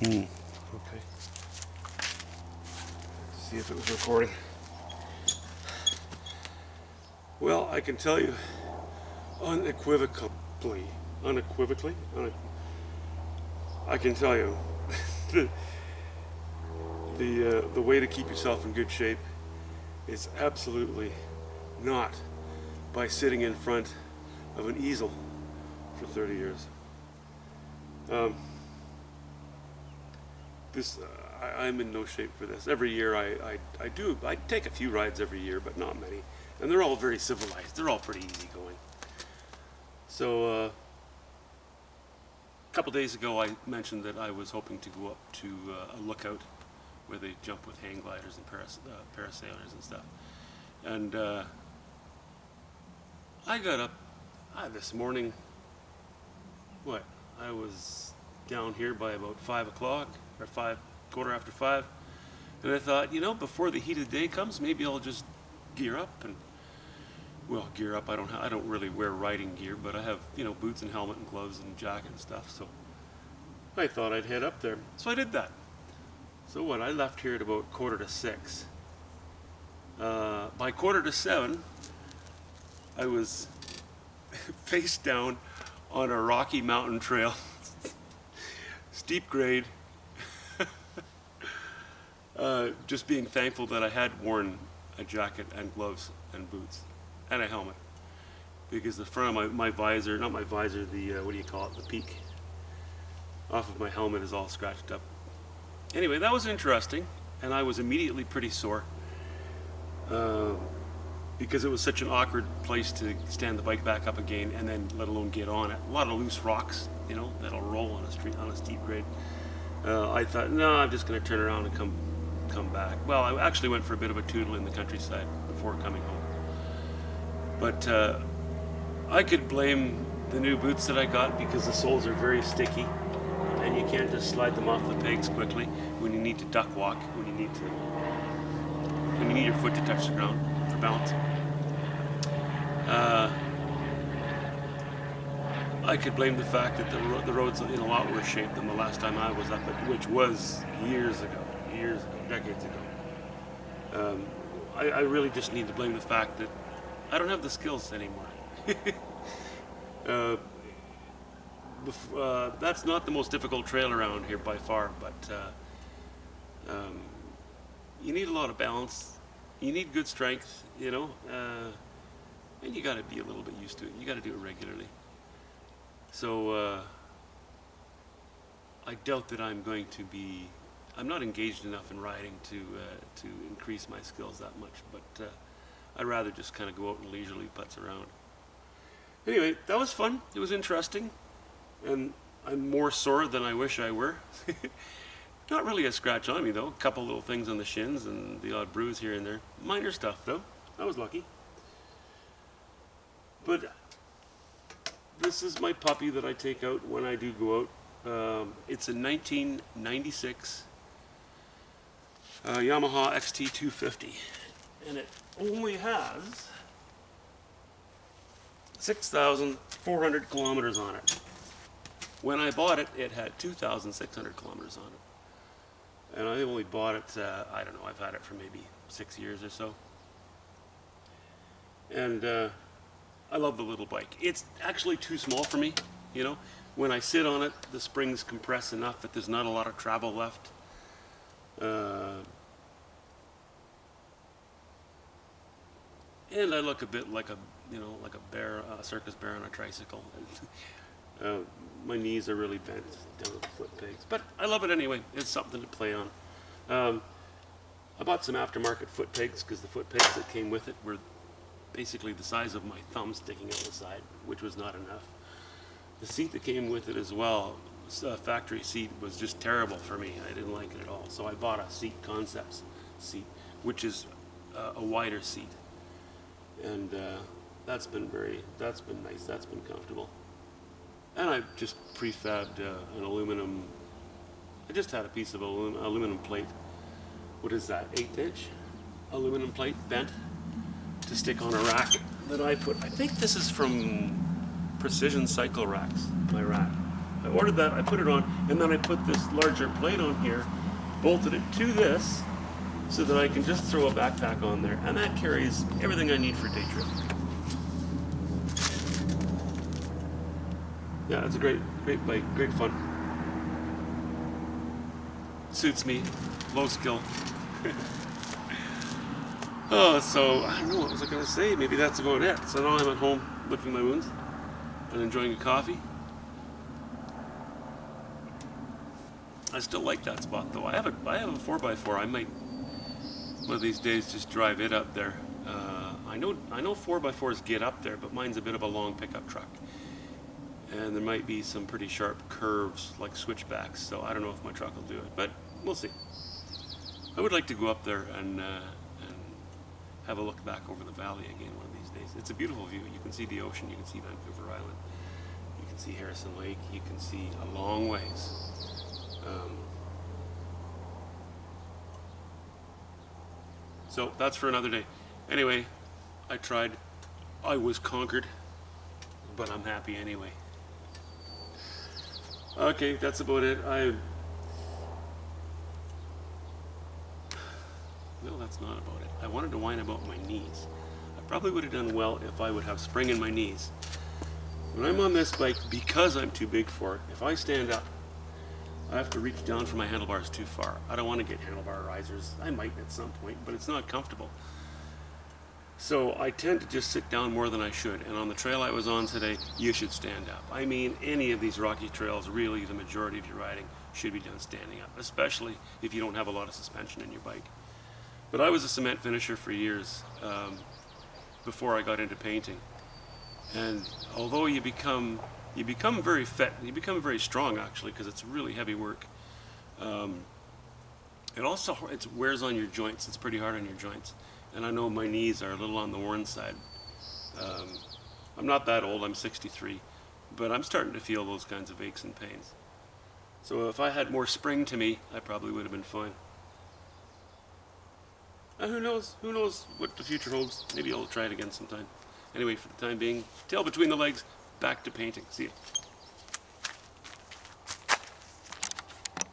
Okay. Let's see if it was recording. Well, I can tell you unequivocally, I can tell you the, the way to keep yourself in good shape is absolutely not by sitting in front of an easel for 30 years. I'm in no shape for this. Every year I take a few rides every year, but not many. And they're all very civilized. They're all pretty easy going. So a couple days ago I mentioned that I was hoping to go up to a lookout where they jump with hang gliders and parasailers and stuff. And I got up this morning, I was down here by about 5 o'clock, or 5:15, and I thought, before the heat of the day comes, maybe I'll just gear up and, gear up, I don't really wear riding gear, but I have, boots and helmet and gloves and jacket and stuff, so I thought I'd head up there. So I did that. So I left here at about 5:45. By 6:45, I was face down on a rocky mountain trail, steep grade, just being thankful that I had worn a jacket and gloves and boots and a helmet, because the front of my visor, not my visor, the the peak off of my helmet is all scratched up. Anyway, that was interesting, and I was immediately pretty sore because it was such an awkward place to stand the bike back up again, and then let alone get on it. A lot of loose rocks, that'll roll on a steep grade. I thought, no, I'm just going to turn around and come back. Well, I actually went for a bit of a tootle in the countryside before coming home. But I could blame the new boots that I got, because the soles are very sticky, and you can't just slide them off the pegs quickly when you need to duck walk, when you need your foot to touch the ground for balance. I could blame the fact that the road's in a lot worse shape than the last time I was up it, which was years ago, decades ago. I really just need to blame the fact that I don't have the skills anymore. That's not the most difficult trail around here by far, but you need a lot of balance. You need good strength, and you got to be a little bit used to it. You got to do it regularly. So I doubt that I'm not engaged enough in riding to increase my skills that much, but I'd rather just kind of go out and leisurely putz around. Anyway, that was fun. It was interesting, and I'm more sore than I wish I were. Not really a scratch on me, though. A couple little things on the shins and the odd bruise here and there. Minor stuff, though. I was lucky. But this is my puppy that I take out when I do go out. It's a 1996 Yamaha XT250, and it only has 6,400 kilometers on it. When I bought it, it had 2,600 kilometers on it. And I only bought it, I've had it for maybe 6 years or so. And I love the little bike. It's actually too small for me, When I sit on it, the springs compress enough that there's not a lot of travel left. And I look a bit like a bear, a circus bear on a tricycle. My knees are really bent down at the foot pegs, but I love it anyway. It's something to play on. I bought some aftermarket foot pegs because the foot pegs that came with it were basically the size of my thumb sticking out the side, which was not enough. The seat that came with it as well, factory seat, was just terrible for me. I didn't like it at all. So I bought a Seat Concepts seat, which is a wider seat. And that's been nice, that's been comfortable. And I just prefabbed an aluminum, I just had a piece of aluminum plate. What is that, 1/8" aluminum plate bent to stick on a rack that I think this is from Precision Cycle Racks, my rack. I ordered that, I put it on, and then I put this larger plate on here, bolted it to this, so that I can just throw a backpack on there, and that carries everything I need for a day trip. Yeah, it's a great bike, great fun. Suits me, low skill. Oh, so I don't know, what was I going to say? Maybe that's about it. So now I'm at home licking my wounds and enjoying a coffee. I still like that spot though. I have a 4x4. I might one of these days just drive it up there. I know 4x4s get up there, but mine's a bit of a long pickup truck, and there might be some pretty sharp curves like switchbacks. So I don't know if my truck will do it, but we'll see. I would like to go up there and have a look back over the valley again one of these days. It's a beautiful view. You can see the ocean. You can see Vancouver Island. You can see Harrison Lake. You can see a long ways. So that's for another day. Anyway, I tried. I was conquered, but I'm happy anyway. Okay, that's about it. No, that's not about it. I wanted to whine about my knees. I probably would have done well if I would have spring in my knees. When I'm on this bike, because I'm too big for it, if I stand up, I have to reach down for my handlebars too far. I don't want to get handlebar risers. I might at some point, but it's not comfortable. So I tend to just sit down more than I should. And on the trail I was on today, you should stand up. I mean, any of these rocky trails, really the majority of your riding should be done standing up, especially if you don't have a lot of suspension in your bike. But I was a cement finisher for years before I got into painting. And although you become very fit, you become very strong actually, because it's really heavy work. It wears on your joints. It's pretty hard on your joints. And I know my knees are a little on the worn side. I'm not that old, I'm 63, but I'm starting to feel those kinds of aches and pains. So if I had more spring to me, I probably would have been fine. Who knows what the future holds. Maybe I'll try it again sometime. Anyway, for the time being, tail between the legs, back to painting. See ya.